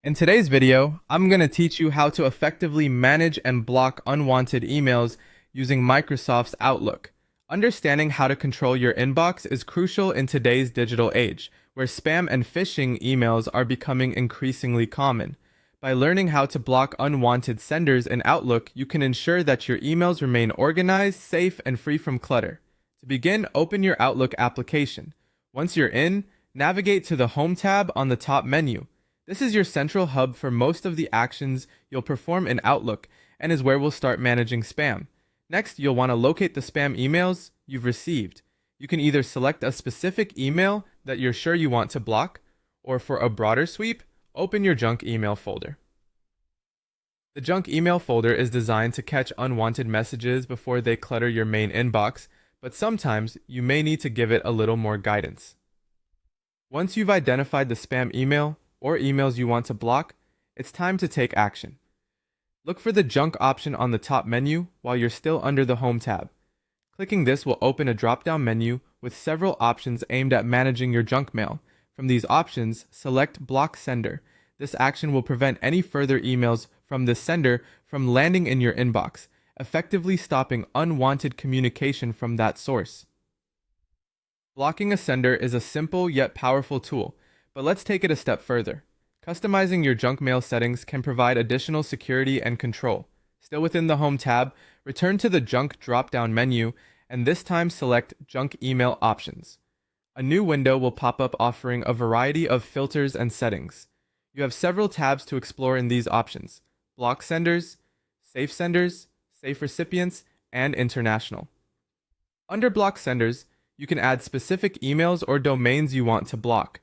In today's video, I'm going to teach you how to effectively manage and block unwanted emails using Microsoft's Outlook. Understanding how to control your inbox is crucial in today's digital age, where spam and phishing emails are becoming increasingly common. By learning how to block unwanted senders in Outlook, you can ensure that your emails remain organized, safe, and free from clutter. To begin, open your Outlook application. Once you're in, navigate to the Home tab on the top menu. This is your central hub for most of the actions you'll perform in Outlook and is where we'll start managing spam. Next, you'll want to locate the spam emails you've received. You can either select a specific email that you're sure you want to block, or for a broader sweep, open your junk email folder. The junk email folder is designed to catch unwanted messages before they clutter your main inbox, but sometimes you may need to give it a little more guidance. Once you've identified the spam email, or emails you want to block, it's time to take action. Look for the junk option on the top menu while you're still under the Home tab. Clicking this will open a drop-down menu with several options aimed at managing your junk mail. From these options, select Block Sender. This action will prevent any further emails from the sender from landing in your inbox, effectively stopping unwanted communication from that source. Blocking a sender is a simple yet powerful tool, but let's take it a step further. Customizing your junk mail settings can provide additional security and control. Still within the Home tab, return to the Junk drop-down menu and this time select Junk Email Options. A new window will pop up offering a variety of filters and settings. You have several tabs to explore in these options: Block Senders, Safe Recipients, and International. Under Block Senders, you can add specific emails or domains you want to block.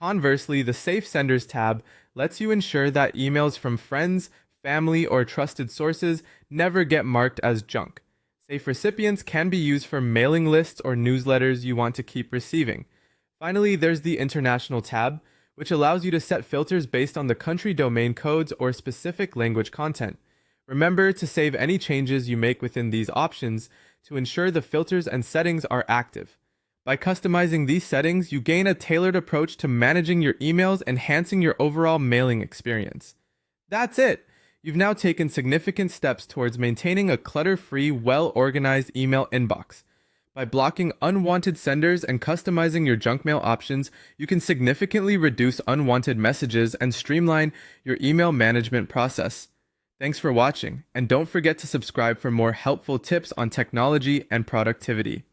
Conversely, the Safe Senders tab lets you ensure that emails from friends, family, or trusted sources never get marked as junk. Safe Recipients can be used for mailing lists or newsletters you want to keep receiving. Finally, there's the International tab, which allows you to set filters based on the country domain codes or specific language content. Remember to save any changes you make within these options to ensure the filters and settings are active. By customizing these settings, you gain a tailored approach to managing your emails, enhancing your overall mailing experience. That's it! You've now taken significant steps towards maintaining a clutter-free, well-organized email inbox. By blocking unwanted senders and customizing your junk mail options, you can significantly reduce unwanted messages and streamline your email management process. Thanks for watching, and don't forget to subscribe for more helpful tips on technology and productivity.